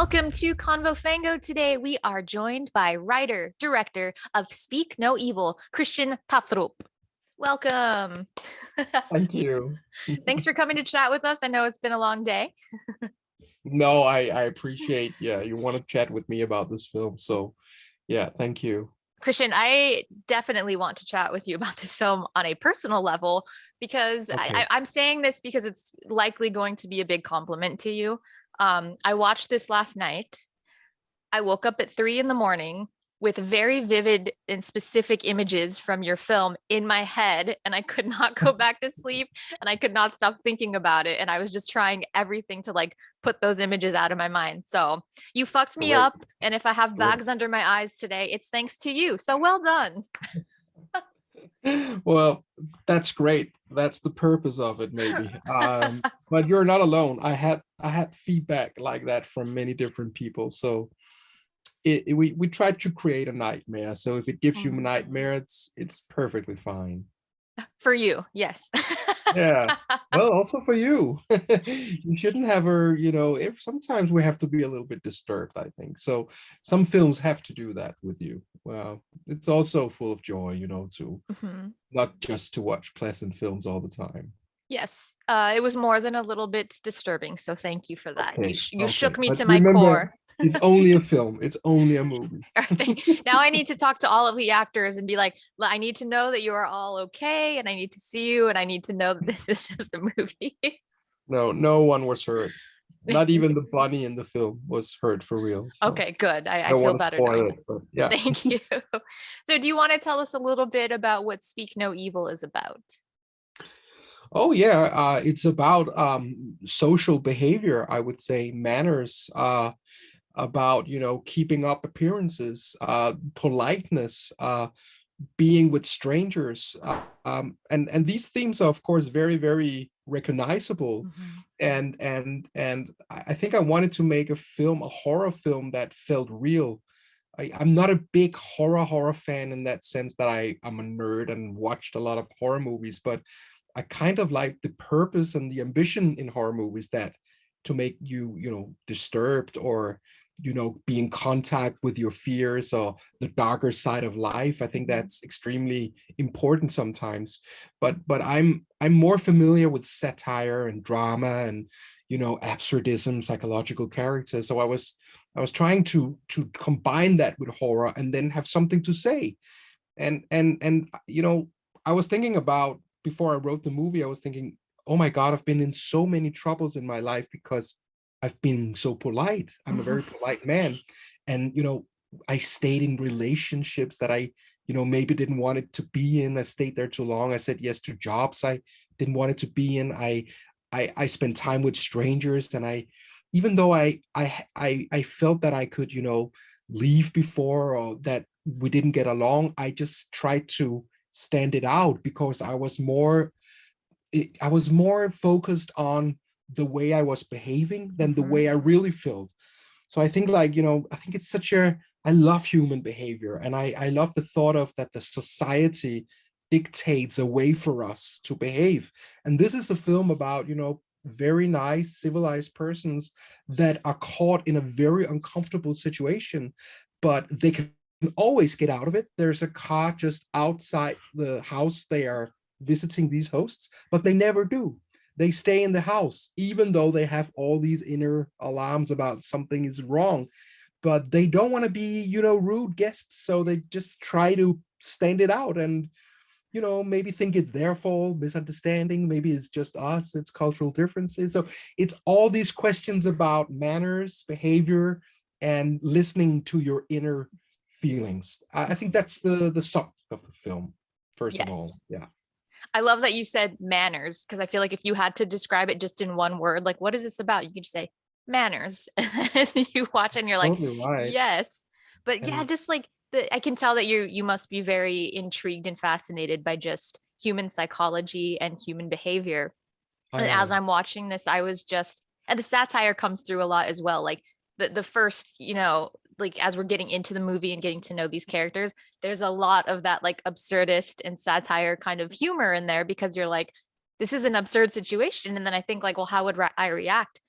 Welcome to Convo Fango. Today we are joined by writer, director of Speak No Evil, Christian Tafdrup. Welcome. Thank you. Thanks for coming to chat with us. I know it's been a long day. No, I appreciate, yeah, you want to chat with me about this film. So yeah, thank you. Christian, I definitely want to chat with you about this film on a personal level because Okay. I'm saying this because it's likely going to be a big compliment to you. I watched this last night. I woke up at 3 in the morning with very vivid and specific images from your film in my head, and I could not go back to sleep and I could not stop thinking about it. And I was just trying everything to like put those images out of my mind. So you fucked me Great. up. And if I have Great. bags under my eyes today, it's thanks to you. So well done. Well, that's great. That's the purpose of it, maybe. But you're not alone. I had feedback like that from many different people. So we tried to create a nightmare. So if it gives you a nightmare, it's perfectly fine. For you, yes. Yeah. Well, also for you. You shouldn't have her, if sometimes we have to be a little bit disturbed, I think. So some films have to do that with you. Well, it's also full of joy, to Mhm. not just to watch pleasant films all the time. Yes, it was more than a little bit disturbing. So thank you for that. You Okay, you okay. shook me But to my remember, core. it's only a film. It's only a movie. Now I need to talk to all of the actors and be like, I need to know that you are all okay, and I need to see you, and I need to know that this is just a movie. No, no one was hurt. Not even the bunny in the film was hurt for real. So Okay, good. I I don't feel want to better knowing spoil that. it, but yeah. Thank you. So, do you want to tell us a little bit about what Speak No Evil is about? Oh yeah, it's about social behavior, I would say, manners, about keeping up appearances, politeness, being with strangers, and these themes are of course very very recognizable, Mhm. and I think I wanted to make a horror film that felt real. I'm not a big horror fan in that sense that I'm a nerd and watched a lot of horror movies, but I kind of like the purpose and the ambition in horror movies that to make you, disturbed or, be in contact with your fears or the darker side of life. I think Mhm. that's extremely important sometimes. But I'm more familiar with satire and drama and absurdism, psychological characters. So I was trying to combine that with horror and then have something to say. And I was thinking about before I wrote the movie, I was thinking, oh my God, I've been in so many troubles in my life because I've been so polite. I'm a very polite man. And I stayed in relationships that I maybe didn't want it to be in. I stayed there too long. I said yes to jobs I didn't want it to be in. I spent time with strangers, and I even though I felt that I could leave before, or that we didn't get along, I just tried to stand it out because I was more focused on the way I was behaving than the Mhm. way I really felt. So I think, like, I think it's such a I love human behavior, and I love the thought of that the society dictates a way for us to behave. And this is a film about, very nice, civilized persons that are caught in a very uncomfortable situation, but they can always get out of it. There's a car just outside the house they are visiting these hosts, but they never do. They stay in the house, even though they have all these inner alarms about something is wrong. But they don't want to be, rude guests. So they just try to stand it out and, maybe think it's their fault, misunderstanding. Maybe it's just us, it's cultural differences. So it's all these questions about manners, behavior, and listening to your inner feelings. I think that's the subject of the film, first of all. Yes. Yeah. I love that you said manners because I feel like if you had to describe it just in one word, like, what is this about? You could just say manners. And you watch and you're like, Totally right. yes. But yeah, And just like I can tell that you must be very intrigued and fascinated by just human psychology and human behavior. I And as am. I'm watching this, I was just, and the satire comes through a lot as well. Like the first, like as we're getting into the movie and getting to know these characters, there's a lot of that like absurdist and satire kind of humor in there because you're like, this is an absurd situation. And then I think like, well, how would I react?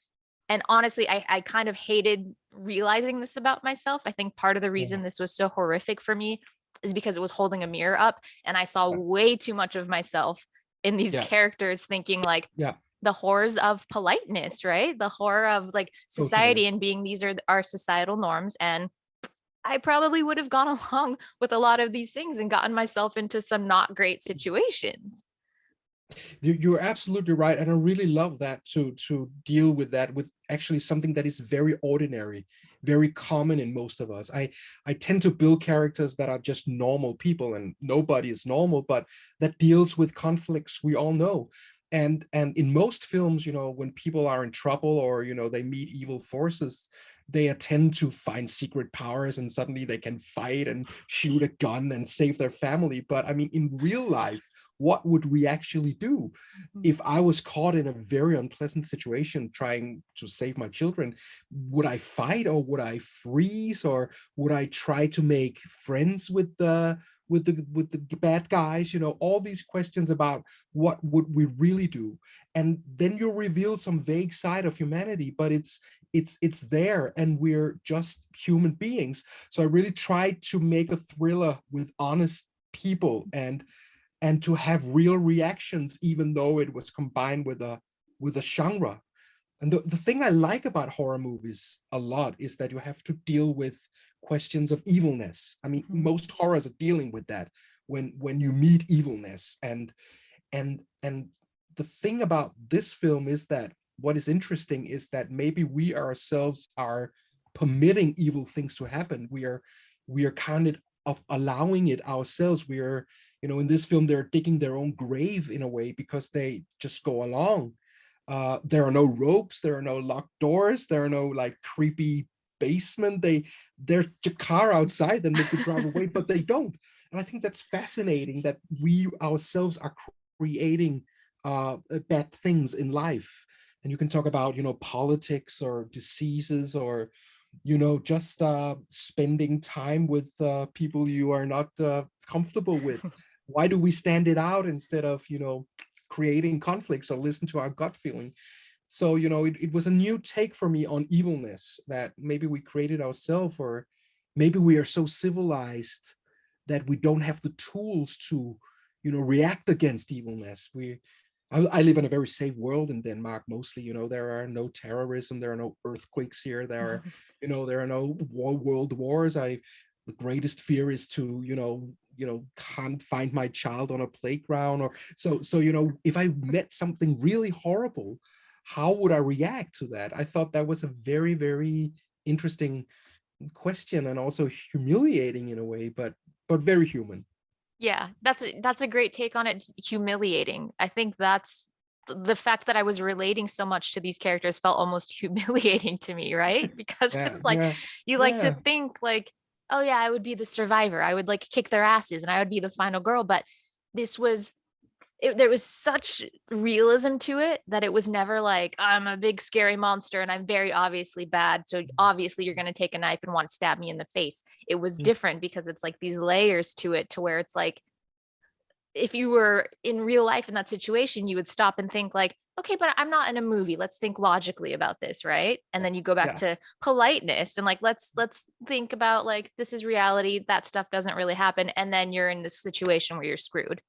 And honestly, I kind of hated realizing this about myself. I think part of the reason Yeah, this was so horrific for me is because it was holding a mirror up and I saw yeah, way too much of myself in these yeah, characters, thinking like yeah, the horrors of politeness, right? The horror of like totally. society and being these are our societal norms. And I probably would have gone along with a lot of these things and gotten myself into some not great situations. You're absolutely right, and I really love that to deal with that with actually something that is very ordinary, very common in most of us. I tend to build characters that are just normal people, and nobody is normal, but that deals with conflicts we all know. And in most films, when people are in trouble or they meet evil forces, they tend to find secret powers and suddenly they can fight and shoot a gun and save their family. But I mean, in real life, what would we actually do if I was caught in a very unpleasant situation trying to save my children? Would I fight, or would I freeze, or would I try to make friends with the bad guys? All these questions about what would we really do. And then you reveal some vague side of humanity, but it's there, and we're just human beings. So I really tried to make a thriller with honest people, and to have real reactions, even though it was combined with a genre. And the thing I like about horror movies a lot is that you have to deal with questions of evilness. I mean, Mhm. most horrors are dealing with that when you meet evilness. And the thing about this film is that what is interesting is that maybe we ourselves are permitting evil things to happen. We are kind of allowing it ourselves. We are, in this film, they're digging their own grave in a way because they just go along. There are no ropes, there are no locked doors, there are no like creepy basement. There's a car outside, then they could drive away, but they don't. And I think that's fascinating that we ourselves are creating bad things in life. And you can talk about, politics or diseases, or just spending time with people you are not comfortable with. Why do we stand it out instead of creating conflicts or listen to our gut feeling? So it was a new take for me on evilness that maybe we created ourselves, or maybe we are so civilized that we don't have the tools to react against evilness. I live in a very safe world in Denmark mostly. There are no terrorism, there are no earthquakes here, there are no world wars. The greatest fear is to can't find my child on a playground, or so if I met something really horrible, how would I react to that? I thought that was a very, very interesting question, and also humiliating in a way, but very human. Yeah, that's a great take on it. Humiliating. I think that's the fact that I was relating so much to these characters felt almost humiliating to me, right? Because Yeah, it's like yeah, you like to yeah. think like, oh yeah, I would be the survivor. I would like kick their asses and I would be the final girl. But this was there was such realism to it that it was never like I'm a big scary monster and I'm very obviously bad, so obviously you're going to take a knife and want to stab me in the face. It was Mm. different because it's like these layers to it, to where it's like if you were in real life in that situation, you would stop and think like, okay, but I'm not in a movie, let's think logically about this, right? And then you go back Yeah, to politeness and like let's think about like this is reality, that stuff doesn't really happen, and then you're in this situation where you're screwed.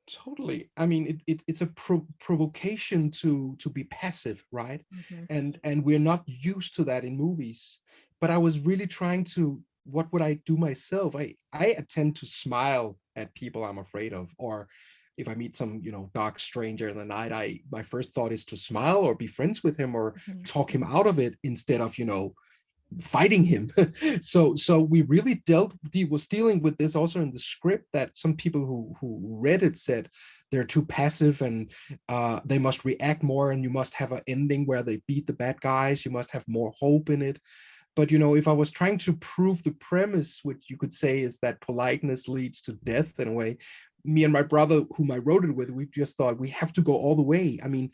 totally. I mean, it's a provocation to be passive, right? Mhm. And we're not used to that in movies. But I was really trying to, what would I do myself? I tend to smile at people I'm afraid of, or if I meet some dark stranger in the night, I my first thought is to smile or be friends with him or Mhm. talk him out of it instead of fighting him. So we really was dealing with this also in the script, that some people who read it said they're too passive, and they must react more, and you must have an ending where they beat the bad guys, you must have more hope in it. But if I was trying to prove the premise, which you could say is that politeness leads to death in a way, me and my brother, whom I wrote it with, we just thought we have to go all the way. I mean,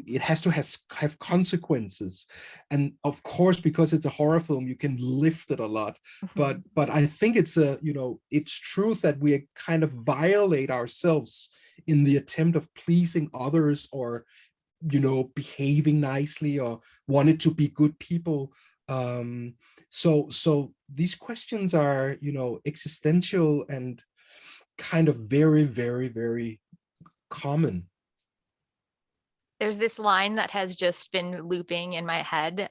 it has to have consequences, and of course, because it's a horror film, you can lift it a lot. But Mhm. I think it's truth that we kind of violate ourselves in the attempt of pleasing others, or behaving nicely or wanted to be good people. So these questions are, existential and kind of very, very, very common. There's this line that has just been looping in my head,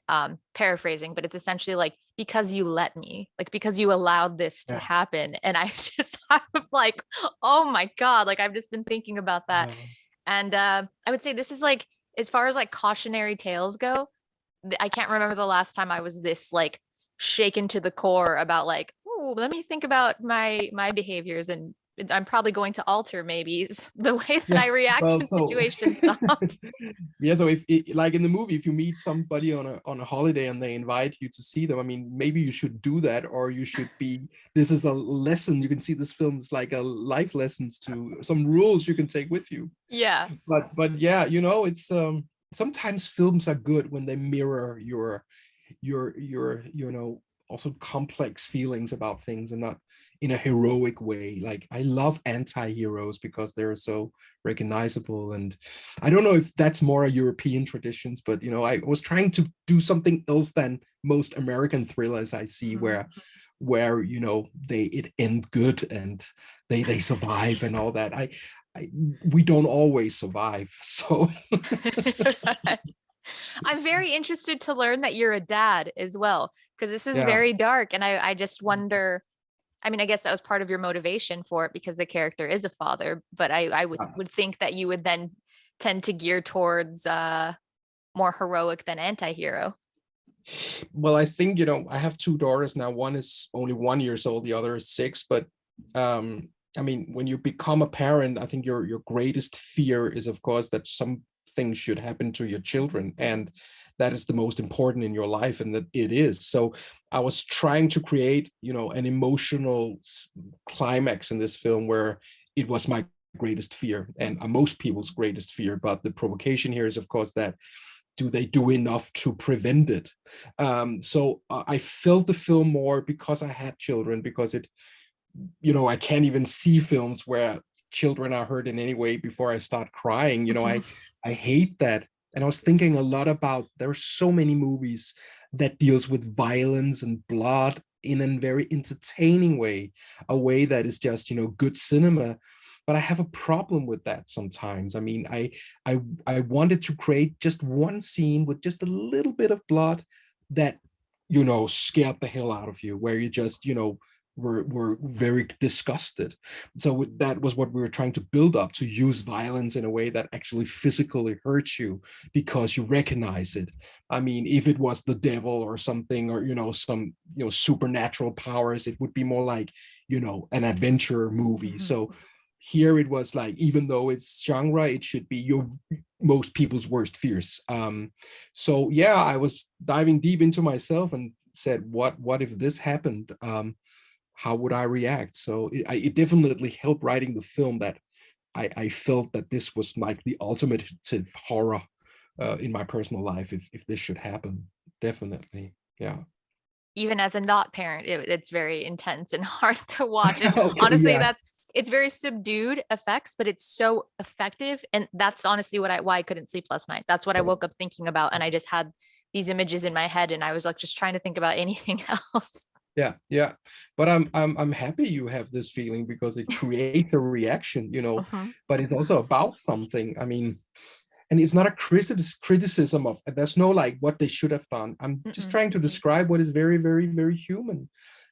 paraphrasing, but it's essentially like, because you let me, like, because you allowed this to Yeah. happen. And I'm like, oh my God, like I've just been thinking about that. And I would say this is like, as far as like cautionary tales go, I can't remember the last time I was this like shaken to the core about like, oh, let me think about my behaviors, and I'm probably going to alter maybe the way that Yeah. I react Well, in so situations. yeah, so if like in the movie, if you meet somebody on a holiday and they invite you to see them, I mean, maybe you should do that, or you should be. This is a lesson. You can see this film is like a life lessons to some rules you can take with you. Yeah. But yeah, it's sometimes films are good when they mirror your also complex feelings about things, and not in a heroic way. Like, I love anti-heroes because they're so recognizable. And I don't know if that's more a European traditions, but I was trying to do something else than most American thrillers I see, where it end good and they survive and all that. We don't always survive, so I'm very interested to learn that you're a dad as well, because this is yeah. very dark. And I just wonder, I mean, I guess that was part of your motivation for it because the character is a father, but I would think that you would then tend to gear towards more heroic than anti-hero. Well, I think, I have two daughters now. One is only 1 year old, the other is 6. But I mean, when you become a parent, I think your greatest fear is, of course, that some things should happen to your children, and that is the most important in your life, and that it is. So I was trying to create, an emotional climax in this film where it was my greatest fear, and most people's greatest fear. But the provocation here is, of course, that do they do enough to prevent it? So I felt the film more because I had children, because I can't even see films where children are hurt in any way before I start crying. I hate that. And I was thinking a lot about, there are so many movies that deals with violence and blood in a very entertaining way, a way that is just, good cinema. But I have a problem with that sometimes. I mean, I wanted to create just one scene with just a little bit of blood that, scared the hell out of you, where you just, were very disgusted. So that was what we were trying to build up, to use violence in a way that actually physically hurts you because you recognize it. I mean, if it was the devil or something, or some supernatural powers, it would be more like an adventure movie. So here it was like, even though it's genre, it should be most people's worst fears. So yeah, I was diving deep into myself and said, what if this happened? How would I react? So it definitely helped writing the film, that I felt that this was like the ultimate horror in my personal life, if this should happen. Definitely. Yeah. Even as a not parent, it's very intense and hard to watch. And Okay, honestly, yeah. it's very subdued effects, but it's so effective. And that's honestly why I couldn't sleep last night. That's what I woke up thinking about. And I just had these images in my head, and I was like just trying to think about anything else. Yeah, yeah. But I'm happy you have this feeling, because it creates a reaction, Mhm. but it's also about something. I mean, and it's not a criticism of, there's no like what they should have done. I'm just Mm-mm. trying to describe what is very, very, very human.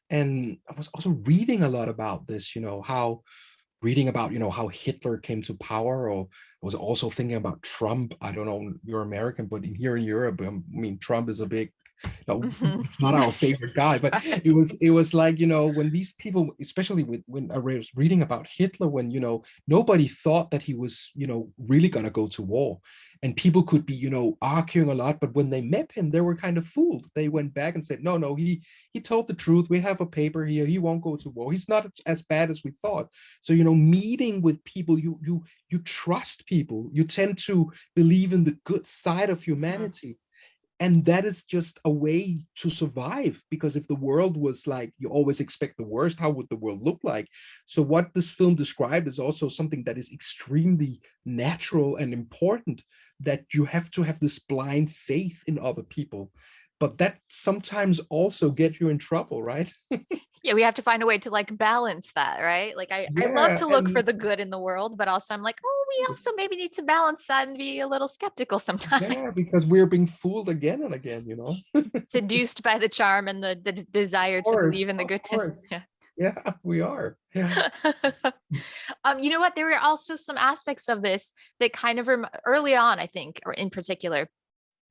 And I was also reading a lot about this, how reading about, how Hitler came to power, or I was also thinking about Trump. I don't know, you're American, but here in Europe, I mean, Trump is a big, Mhm. not our favorite guy, but Right. it was like, when these people, especially when I was reading about Hitler, when nobody thought that he was really going to go to war, and people could be arguing a lot, but when they met him, they were kind of fooled. They went back and said, no, he told the truth. We have a paper here. He won't go to war. He's not as bad as we thought. So meeting with people, you trust people. You tend to believe in the good side of Mhm. humanity. And that is just a way to survive, because if the world was like you always expect the worst, how would the world look like? So what this film described is also something that is extremely natural and important, that you have to have this blind faith in other people, but that sometimes also get you in trouble, right? Yeah, we have to find a way to like balance that, right? Like I love Yeah, to look for and the good in the world, but also I'm like, oh, we also maybe need to balance that and be a little skeptical sometimes. yeah, because we're being fooled again and again, Seduced by the charm and the desire to believe in the Of goodness. course. Yeah. Yeah, we are. Yeah. You know what? There were also some aspects of this that kind of early on, I think, or in particular,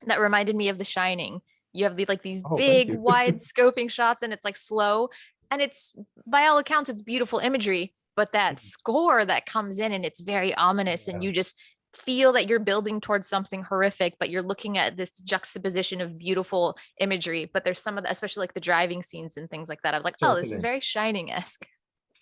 that reminded me of The Shining. You have like these Oh, thank big, you. wide scoping shots, and it's like slow, and it's by all accounts, it's beautiful imagery. But that score that comes in and it's very ominous, and Yeah, you just feel that you're building towards something horrific, but you're looking at this juxtaposition of beautiful imagery. But there's some of the, especially like the driving scenes and things like that. I was like, oh, this is totally. very Shining-esque.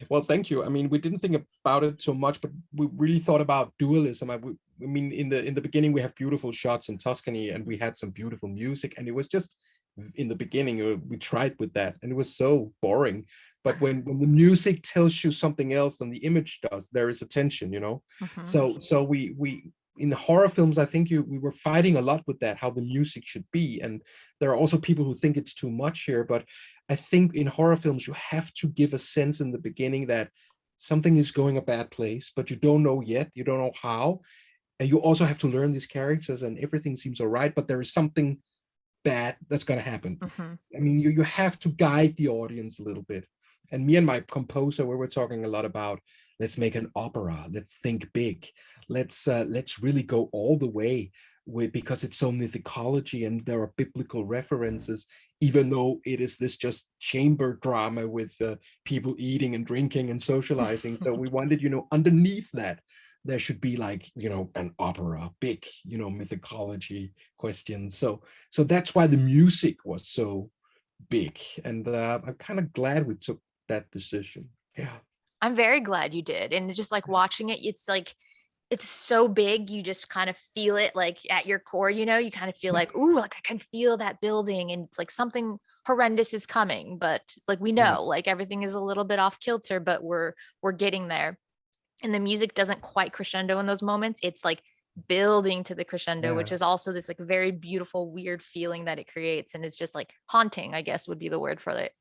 Well, thank you. I mean, we didn't think about it so much, but we really thought about dualism. I mean, in the beginning, we have beautiful shots in Tuscany, and we had some beautiful music, and it was just in the beginning we tried with that, and it was so boring. But when the music tells you something else than the image does, there is a tension. Mhm. So we in the horror films, I think we were fighting a lot with that, how the music should be, and there are also people who think it's too much here, but I think in horror films, you have to give a sense in the beginning that something is going a bad place, but you don't know yet. You don't know how. And you also have to learn these characters, and everything seems all right, but there is something bad that's going to happen. Mhm. I mean, you have to guide the audience a little bit. And me and my composer, we were talking a lot about, let's make an opera. Let's think big. Let's really go all the way with, because it's so mythology and there are biblical references, even though it is this just chamber drama with people eating and drinking and socializing. So we wanted, underneath that, there should be like, an opera, big, mythology questions. So that's why the music was so big, and I'm kind of glad we took that decision. Yeah. I'm very glad you did. And just like watching it, it's like it's so big, you just kind of feel it like at your core, you kind of feel like, ooh, like I can feel that building, and it's like something horrendous is coming, but like we Yeah. know like everything is a little bit off kilter, but we're getting there. And the music doesn't quite crescendo in those moments. It's like building to the crescendo, which Yeah. is also this like very beautiful, weird feeling that it creates. And it's just like haunting, I guess would be the word for it.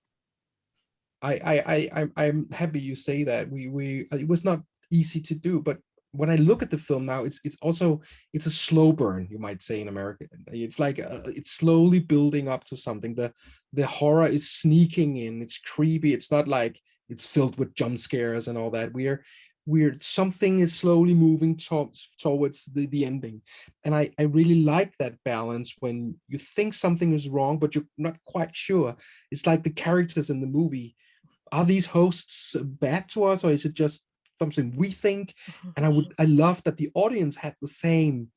I'm happy you say that. We it was not easy to do, but when I look at the film now, it's also it's a slow burn, you might say in America. It's like it's slowly building up to something. The horror is sneaking in. It's creepy. It's not like it's filled with jump scares and all that. We're something is slowly moving towards the ending, and I really like that balance when you think something is wrong, but you're not quite sure. It's like the characters in the movie, are these hosts bad to us, or is it just something we think? And I love that the audience had the same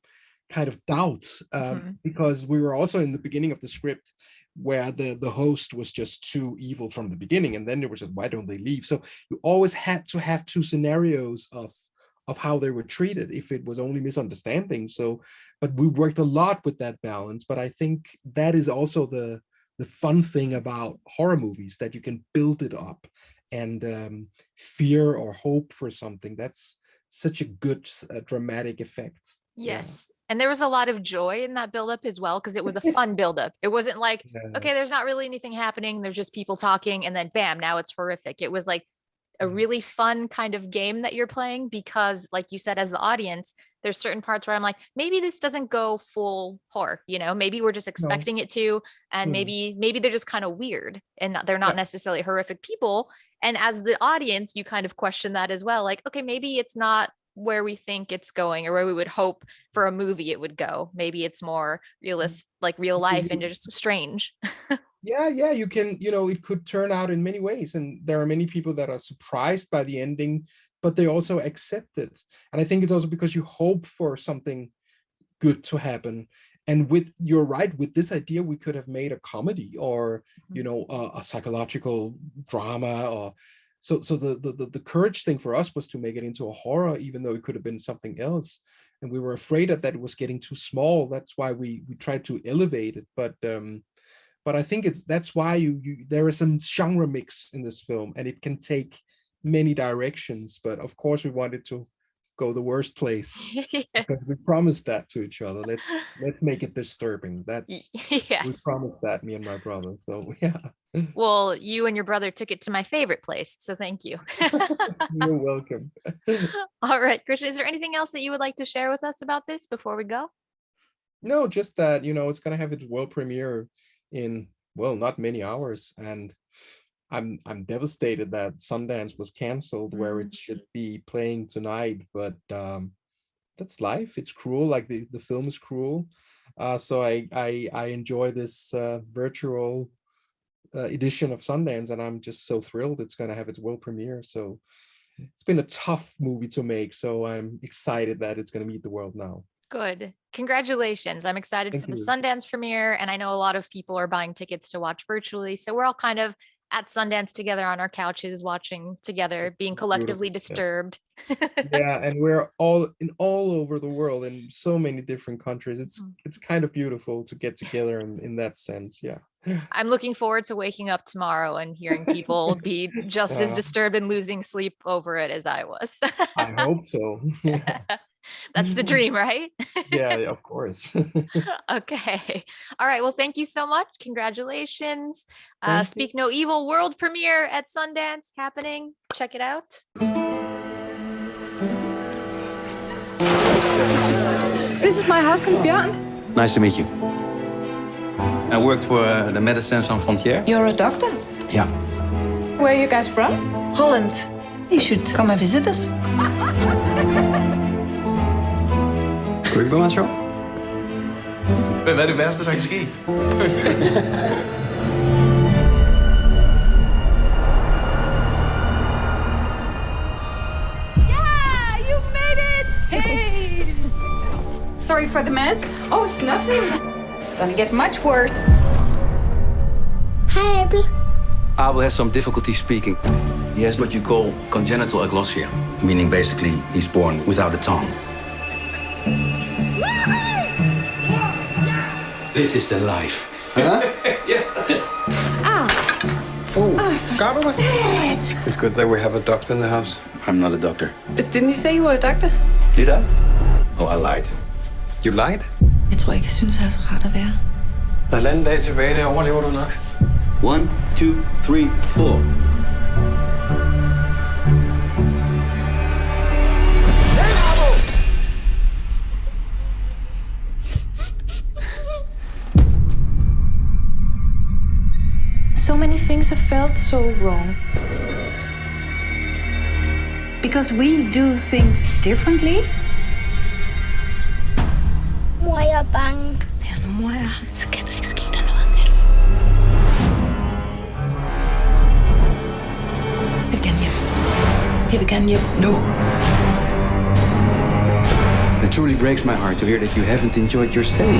kind of doubt, Mhm. because we were also in the beginning of the script where the host was just too evil from the beginning, and then there was just, why don't they leave? So you always had to have two scenarios of how they were treated if it was only misunderstanding. So, but we worked a lot with that balance. But I think that is also the fun thing about horror movies, that you can build it up, and fear or hope for something. That's such a good dramatic effect. Yeah. Yes. And there was a lot of joy in that buildup as well, because it was a fun buildup. It wasn't like, Yeah. okay, there's not really anything happening. There's just people talking, and then bam, now it's horrific. It was like a Yeah. really fun kind of game that you're playing, because, like you said, as the audience, there's certain parts where I'm like, maybe this doesn't go full horror, maybe we're just No. expecting it to, and Mm. maybe they're just kind of weird and they're not Yeah. necessarily horrific people. And as the audience, you kind of question that as well. Like, okay, maybe it's not where we think it's going or where we would hope for a movie it would go. Maybe it's more realist, like real life, and just strange. Yeah, you can, it could turn out in many ways. And there are many people that are surprised by the ending, but they also accept it. And I think it's also because you hope for something good to happen. And you're right, with this idea, we could have made a comedy, or, a psychological drama, or so the courage thing for us was to make it into a horror, even though it could have been something else. And we were afraid that it was getting too small. That's why we tried to elevate it. But I think that's why there is some genre mix in this film, and it can take many directions. But of course, we wanted to go the worst place because we promised that to each other. Let's make it disturbing. That's yes. We promised that, me and my brother. So yeah. Well, you and your brother took it to my favorite place, so thank you. You're welcome. All right, Christian, is there anything else that you would like to share with us about this before we go? No, just that, it's going to have its world premiere in, well, not many hours. And I'm devastated that Sundance was canceled where it should be playing tonight. But that's life. It's cruel. Like the film is cruel. So I enjoy this virtual edition of Sundance, and I'm just so thrilled it's going to have its world premiere. So it's been a tough movie to make, so I'm excited that it's going to meet the world now. Good. Congratulations. I'm excited Thank for the you. Sundance premiere, and I know a lot of people are buying tickets to watch virtually, so we're all kind of at Sundance together on our couches, watching together, being collectively disturbed. Yeah, and we're all over the world in so many different countries. It's kind of beautiful to get together in that sense. Yeah. I'm looking forward to waking up tomorrow and hearing people be just as disturbed and losing sleep over it as I was. I hope so. Yeah. That's the dream, right? Yeah, of course. Okay. All right. Well, thank you so much. Congratulations. Speak No Evil world premiere at Sundance happening. Check it out. This is my husband, Björn. Nice to meet you. I worked for the Médecins Sans Frontières. You're a doctor? Yeah. Where are you guys from? Holland. You should come and visit us. Skal du ikke være meget sjov? Hvad er det værste, der kan ske? Yeah, you made it! Hey! Sorry for the mess. Oh, it's nothing. It's gonna get much worse. Hi, Abel. Abel has some difficulty speaking. He has what you call congenital aglossia, meaning basically he's born without a tongue. This is the life. Huh? It's good that we have a doctor in the house. I'm not a doctor. But didn't you say you were a doctor? Did I? Oh, I lied. You lied? Jeg tror ikke, jeg synes, det er så rart at være. Der er halvanden dag tilbage, det overlever du nok. 1, 2, 3, 4. So many things have felt so wrong. Because we do things differently. Mor, jeg er bange. Ja, nu mor er her, så kan der ikke ske der noget andet. Jeg vil gerne hjem. Jeg vil gerne hjem nu. It truly breaks my heart to hear that you haven't enjoyed your stay.